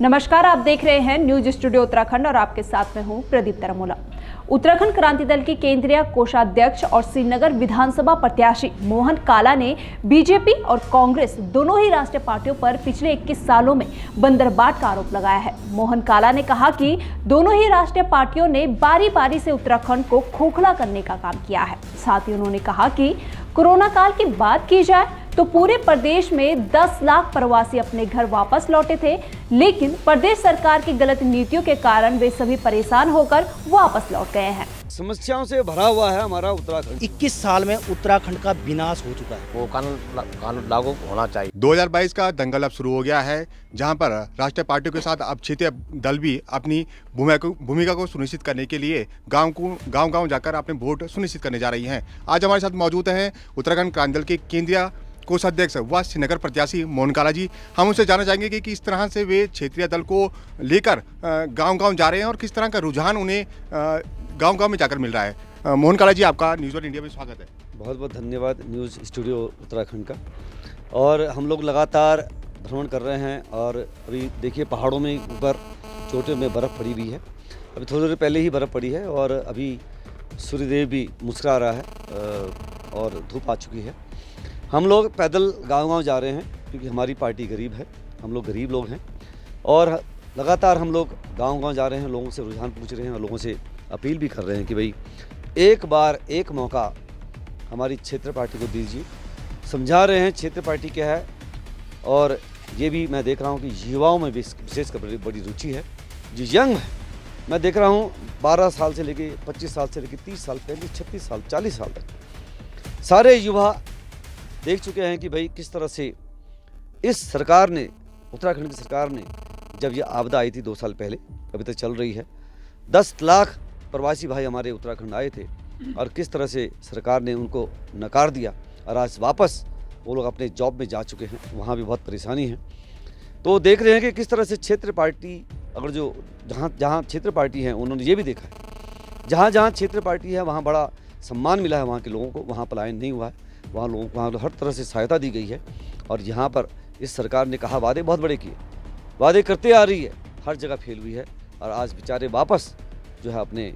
नमस्कार, आप देख रहे हैं न्यूज स्टूडियो उत्तराखंड और आपके साथ में हूं प्रदीप तरमोला। उत्तराखंड क्रांति दल के केंद्रीय कोषाध्यक्ष और श्रीनगर विधानसभा प्रत्याशी मोहन काला ने बीजेपी और कांग्रेस दोनों ही राष्ट्रीय पार्टियों पर पिछले 21 सालों में बंदरबाट का आरोप लगाया है। मोहन काला ने कहा कि दोनों ही राष्ट्रीय पार्टियों ने बारी बारी से उत्तराखंड को खोखला करने का काम किया है। साथ ही उन्होंने कहा कि कोरोना काल की बात की जाए तो पूरे प्रदेश में 10 लाख प्रवासी अपने घर वापस लौटे थे, लेकिन प्रदेश सरकार की गलत नीतियों के कारण वे सभी परेशान होकर वापस लौट गए हैं। समस्याओं से भरा हुआ है हमारा उत्तराखंड। 21 साल में उत्तराखंड का विनाश हो चुका है। वो कानून लागू होना चाहिए। 2022 का दंगल अब शुरू हो गया है, जहां पर राष्ट्रीय पार्टियों के साथ अब क्षेत्रीय दल भी अपनी भूमिका को सुनिश्चित करने के लिए गांव जाकर अपने वोट सुनिश्चित करने जा रही हैं। आज हमारे साथ मौजूद हैं उत्तराखंड क्रांति दल के केंद्रीय कोषाध्यक्ष व श्रीनगर प्रत्याशी मोहन काला जी। हम उनसे जानना चाहेंगे कि किस तरह से वे क्षेत्रीय दल को लेकर गांव जा रहे हैं और किस तरह का रुझान उन्हें गांव में जाकर मिल रहा है। मोहन काला जी, आपका न्यूज़ वन इंडिया में स्वागत है। बहुत बहुत धन्यवाद न्यूज़ स्टूडियो उत्तराखंड का। और हम लोग लगातार भ्रमण कर रहे हैं और अभी देखिए पहाड़ों में ऊपर चोटियों में बर्फ़ पड़ी हुई है। अभी थोड़ी देर पहले ही बर्फ़ पड़ी है और अभी सूर्यदेव भी मुस्कुरा रहा है और धूप आ चुकी है। हम लोग पैदल गांव जा रहे हैं क्योंकि हमारी पार्टी गरीब है, हम लोग गरीब लोग हैं और लगातार हम लोग गांव जा रहे हैं, लोगों से रुझान पूछ रहे हैं और लोगों से अपील भी कर रहे हैं कि भाई एक बार एक मौका हमारी क्षेत्र पार्टी को दीजिए। समझा रहे हैं क्षेत्र पार्टी क्या है और ये भी मैं देख रहा हूँ कि युवाओं में भी विशेषकर बड़ी रुचि है। जो यंग है मैं देख रहा हूँ 12 साल से लेके 25 साल से लेके 30 साल, 35, 36 साल, 40 साल तक सारे युवा देख चुके हैं कि भाई किस तरह से इस सरकार ने, उत्तराखंड की सरकार ने, जब ये आपदा आई थी 2 साल पहले, अभी तक चल रही है, 10 लाख प्रवासी भाई हमारे उत्तराखंड आए थे और किस तरह से सरकार ने उनको नकार दिया और आज वापस वो लोग अपने जॉब में जा चुके हैं। वहाँ भी बहुत परेशानी है। तो देख रहे हैं कि किस तरह से क्षेत्र पार्टी, अगर जो जहाँ क्षेत्र पार्टी है उन्होंने ये भी देखा है, जहाँ क्षेत्र पार्टी है वहाँ बड़ा सम्मान मिला है वहाँ के लोगों को, वहाँ पलायन नहीं हुआ है, वहाँ लोगों को वहाँ हर तरह से सहायता दी गई है। और यहाँ पर इस सरकार ने कहा वादे बहुत बड़े किए, वादे करते आ रही है, हर जगह फेल हुई है और आज बेचारे वापस जो है अपने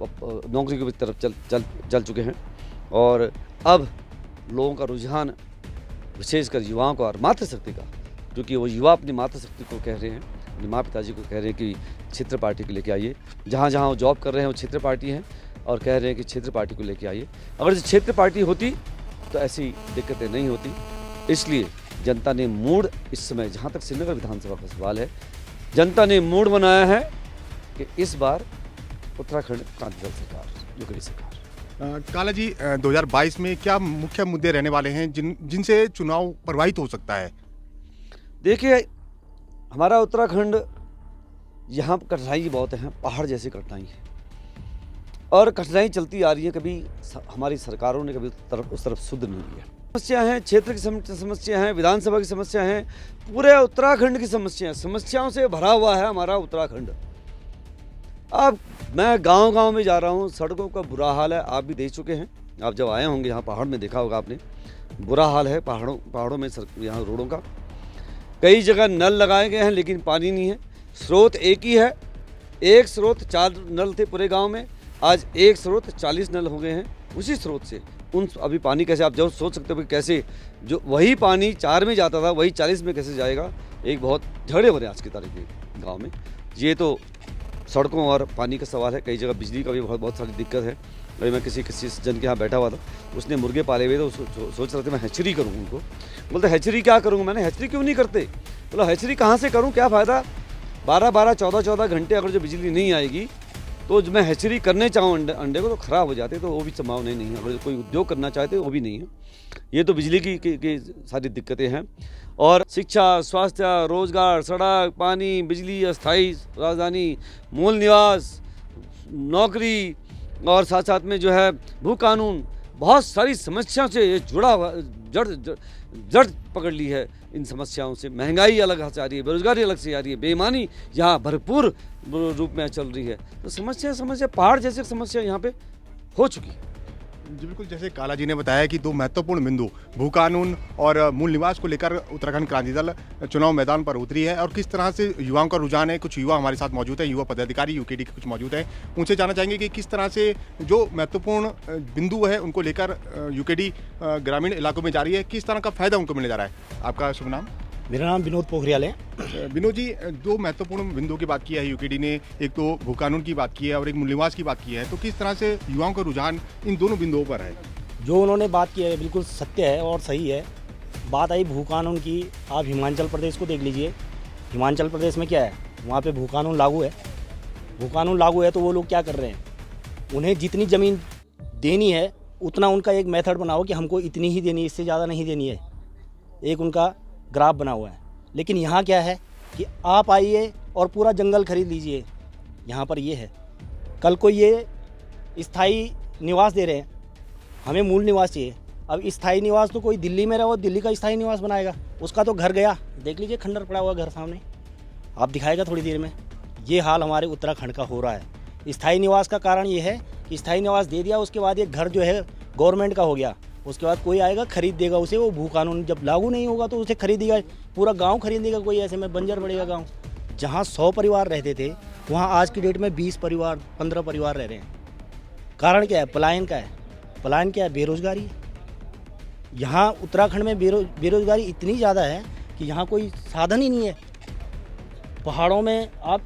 नौकरी की तरफ चल चुके हैं। और अब लोगों का रुझान विशेषकर युवाओं का और मातृशक्ति का, क्योंकि वो युवा अपनी मातृशक्ति को कह रहे हैं, अपने माँ पिताजी को कह रहे हैं कि क्षेत्र पार्टी को लेके आइए। जहाँ वो जॉब कर रहे हैं वो क्षेत्र पार्टी हैं और कह रहे हैं कि क्षेत्र पार्टी को लेके आइए। अगर जो क्षेत्र पार्टी होती तो ऐसी दिक्कतें नहीं होती। इसलिए जनता ने मूड इस समय, जहाँ तक श्रीनगर विधानसभा का सवाल है, जनता ने मूड बनाया है कि इस बार उत्तराखंड क्रांति दल सरकार, जो कड़ी सरकार। काला जी, 2022 में क्या मुख्य मुद्दे रहने वाले हैं जिनसे चुनाव प्रभावित हो सकता है? देखिए हमारा उत्तराखंड, यहाँ कठिनाई बहुत है, पहाड़ जैसी कठिनाई है और कठिनाई चलती आ रही है। कभी हमारी सरकारों ने कभी उस तरफ सुध नहीं लिया। समस्या है, क्षेत्र की समस्या है, विधानसभा की समस्या है, पूरे उत्तराखंड की समस्या है। समस्याओं से भरा हुआ है हमारा उत्तराखंड। अब मैं गांव में जा रहा हूं, सड़कों का बुरा हाल है, आप भी देख चुके हैं। आप जब आए होंगे यहाँ पहाड़ में देखा होगा आपने, बुरा हाल है पहाड़ों में यहाँ रोडों का। कई जगह नल लगाए गए हैं लेकिन पानी नहीं है। स्रोत एक ही है, एक स्रोत 4 नल थे पूरे गाँव में, आज एक स्रोत 40 नल हो गए हैं। उसी स्रोत से अभी पानी कैसे, आप जो सोच सकते हो कि कैसे जो वही पानी 4 में जाता था वही 40 में कैसे जाएगा। एक बहुत झगड़े हो रहे हैं आज की तारीख में गांव में। ये तो सड़कों और पानी का सवाल है। कई जगह बिजली का भी बहुत सारी दिक्कत है। अभी मैं किसी जन के यहाँ बैठा हुआ था, उसने मुर्गे पाले हुए थे, उसको सोच रहे थे मैं हैचरी करूँ। उनको बोलते हैचरी क्या करूँगा, मैंने हैचरी क्यों नहीं करते। बोला हैचरी कहाँ से करूँ, क्या फ़ायदा, 12-12, 14-14 घंटे अगर जो बिजली नहीं आएगी तो मैं हैचरी करने चाहूँ अंडे को तो ख़राब हो जाते, तो वो भी संभावना नहीं है। अगर कोई उद्योग करना चाहते वो भी नहीं है। ये तो बिजली की सारी दिक्कतें हैं। और शिक्षा, स्वास्थ्य, रोजगार, सड़क, पानी, बिजली, अस्थायी राजधानी, मूल निवास, नौकरी और साथ साथ में जो है भू कानून, बहुत सारी समस्याओं से ये जुड़ा हुआ, जड़ पकड़ ली है। इन समस्याओं से महंगाई अलग से आ रही है, बेरोजगारी अलग से आ रही है, बेईमानी यहाँ भरपूर रूप में चल रही है। तो समस्या पहाड़ जैसी समस्या यहाँ पे हो चुकी है। जी बिल्कुल, जैसे काला जी ने बताया कि दो महत्वपूर्ण बिंदु भू कानून और मूल निवास को लेकर उत्तराखंड क्रांति दल चुनाव मैदान पर उतरी है और किस तरह से युवाओं का रुझान है। कुछ युवा हमारे साथ मौजूद हैं, युवा पदाधिकारी यूकेडी के कुछ मौजूद हैं, उनसे जानना चाहेंगे कि किस तरह से जो महत्वपूर्ण बिंदु है उनको लेकर यूकेडी ग्रामीण इलाकों में जा रही है, किस तरह का फायदा उनको मिलने जा रहा है। आपका शुभ नाम? मेरा नाम विनोद पोखरियाल है। विनोद जी, दो महत्वपूर्ण बिंदुओं की बात की है यूकेडी ने, एक तो भू कानून की बात की है और एक मूल निवास की बात की है, तो किस तरह से युवाओं का रुझान इन दोनों बिंदुओं पर है? जो उन्होंने बात की है बिल्कुल सत्य है और सही है। बात आई भू कानून की, आप हिमाचल प्रदेश को देख लीजिए। हिमाचल प्रदेश में क्या है, वहाँ पे भू कानून लागू है। भू कानून लागू है तो वो लोग क्या कर रहे हैं, उन्हें जितनी ज़मीन देनी है उतना उनका एक मेथड बनाओ कि हमको इतनी ही देनी है, इससे ज़्यादा नहीं देनी है। एक उनका ग्राफ बना हुआ है। लेकिन यहाँ क्या है कि आप आइए और पूरा जंगल खरीद लीजिए। यहाँ पर ये है, कल को ये स्थायी निवास दे रहे हैं, हमें मूल निवास चाहिए। अब स्थायी निवास तो कोई दिल्ली में रहो, दिल्ली का स्थायी निवास बनाएगा, उसका तो घर गया। देख लीजिए खंडर पड़ा हुआ घर सामने, आप दिखाएगा थोड़ी देर में। ये हाल हमारे उत्तराखंड का हो रहा है। स्थायी निवास का कारण ये है कि स्थायी निवास दे दिया, उसके बाद ये घर जो है गवर्नमेंट का हो गया, उसके बाद कोई आएगा खरीद देगा उसे। वो भू कानून जब लागू नहीं होगा तो उसे खरीदेगा, पूरा गांव खरीदेगा कोई, ऐसे में बंजर पड़ेगा गांव। जहां 100 परिवार रहते थे वहां आज की डेट में 20 परिवार 15 परिवार रह रहे हैं। कारण क्या है? पलायन का है। पलायन क्या है? बेरोजगारी। यहाँ उत्तराखंड में बेरोजगारी इतनी ज़्यादा है कि यहाँ कोई साधन ही नहीं है। पहाड़ों में आप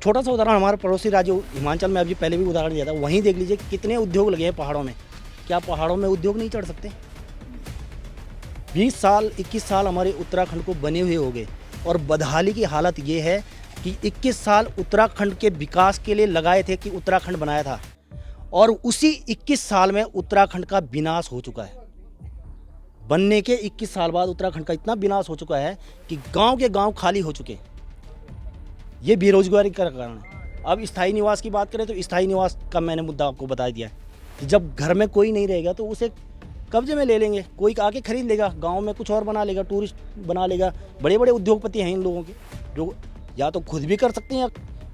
छोटा सा उदाहरण, हमारे पड़ोसी राज्य हिमाचल में अभी पहले भी उदाहरण दिया था, वहीं देख लीजिए कितने उद्योग लगे हैं पहाड़ों में। क्या पहाड़ों में उद्योग नहीं चढ़ सकते? 20 साल 21 साल हमारे उत्तराखंड को बने हुए हो गए और बदहाली की हालत ये है कि 21 साल उत्तराखंड के विकास के लिए लगाए थे कि उत्तराखंड बनाया था, और उसी 21 साल में उत्तराखंड का विनाश हो चुका है। बनने के 21 साल बाद उत्तराखंड का इतना विनाश हो चुका है कि गांव के गांव खाली हो चुके। ये बेरोजगारी का कारण है। अब स्थायी निवास की बात करें तो स्थायी निवास का मैंने मुद्दा आपको बता दिया है कि जब घर में कोई नहीं रहेगा तो उसे कब्जे में ले लेंगे, कोई आके खरीद लेगा, गांव में कुछ और बना लेगा, टूरिस्ट बना लेगा। बड़े बड़े उद्योगपति हैं इन लोगों के, जो या तो खुद भी कर सकते हैं या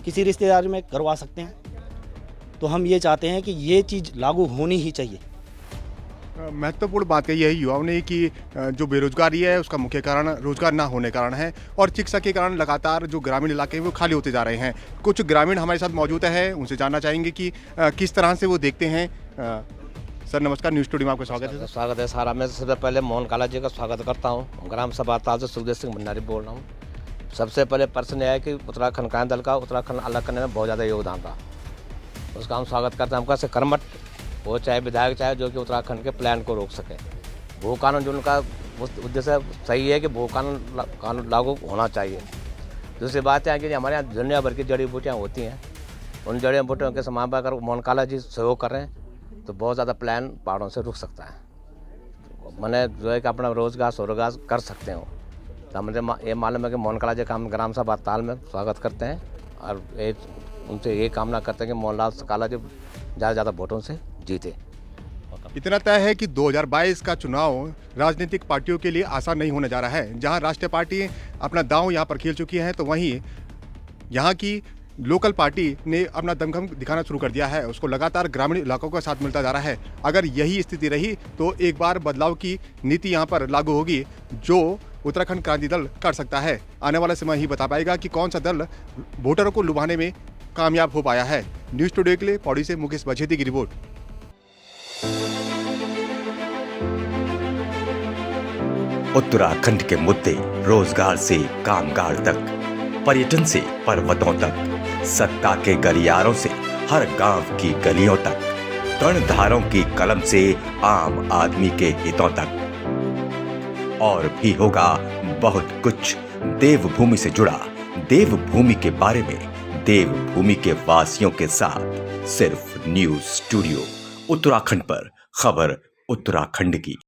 किसी रिश्तेदार में करवा सकते हैं। तो हम ये चाहते हैं कि ये चीज़ लागू होनी ही चाहिए। महत्वपूर्ण बात कही है युवाओं ने कि जो बेरोजगारी है उसका मुख्य कारण रोजगार ना होने कारण है और शिक्षा के कारण लगातार जो ग्रामीण इलाके हैं वो खाली होते जा रहे हैं। कुछ ग्रामीण हमारे साथ मौजूद हैं, उनसे जानना चाहेंगे कि किस तरह से वो देखते हैं। सर नमस्कार, न्यूज़ स्टूडियो में आपका स्वागत है। स्वागत है सारा। मैं सबसे पहले मोहन काला जी का स्वागत करता हूँ। ग्राम सभा ताल से सुखदेव सिंह भंडारी बोल रहा हूँ। सबसे पहले प्रश्न यह है कि उत्तराखंड क्रांति दल का उत्तराखंड अलग करने में बहुत ज़्यादा योगदान था, उसका हम स्वागत करते हैं। हमका से कर्मठ वो चाहे विधायक चाहे जो कि उत्तराखंड के प्लान को रोक सके। भू कानून जो उनका उद्देश्य सही है कि भू कानून लागू होना चाहिए। दूसरी बात है कि हमारे यहाँ दुनिया भर की जड़ी बूटियाँ होती हैं, उन जड़ी बूटियों के समान पर अगर मोहन काला जी सहयोग कर रहे हैं तो बहुत ज़्यादा प्लान पहाड़ों से रुक सकता है। मैंने जो है कि अपना रोजगार स्वरोजगार कर सकते हो। तो मुझे ये मालूम है कि मोहन काला जी का हम ग्राम सभा ताल में स्वागत करते हैं और उनसे ये कामना करते हैं कि मोहनलाल काला जी ज़्यादा ज़्यादा वोटों से जीते। इतना तय है कि 2022 का चुनाव राजनीतिक पार्टियों के लिए आसान नहीं होने जा रहा है। जहां राष्ट्रीय पार्टी अपना दांव यहां पर खेल चुकी है तो वहीं यहां की लोकल पार्टी ने अपना दमखम दिखाना शुरू कर दिया है। उसको लगातार ग्रामीण इलाकों का साथ मिलता जा रहा है। अगर यही स्थिति रही तो एक बार बदलाव की नीति यहां पर लागू होगी जो उत्तराखंड क्रांति दल कर सकता है। आने वाला समय ही बता पाएगा कि कौन सा दल वोटरों को लुभाने में कामयाब हो पाया है। न्यूज़ स्टूडियो के लिए पौड़ी से मुकेश बछेती की रिपोर्ट। उत्तराखंड के मुद्दे रोजगार से कामगार तक, पर्यटन से पर्वतों तक, सत्ता के गलियारों से हर गांव की गलियों तक, कर्णधारों की कलम से आम आदमी के हितों तक। और भी होगा बहुत कुछ देवभूमि से जुड़ा, देवभूमि के बारे में, देवभूमि के वासियों के साथ। सिर्फ न्यूज़ स्टूडियो उत्तराखंड पर, खबर उत्तराखंड की।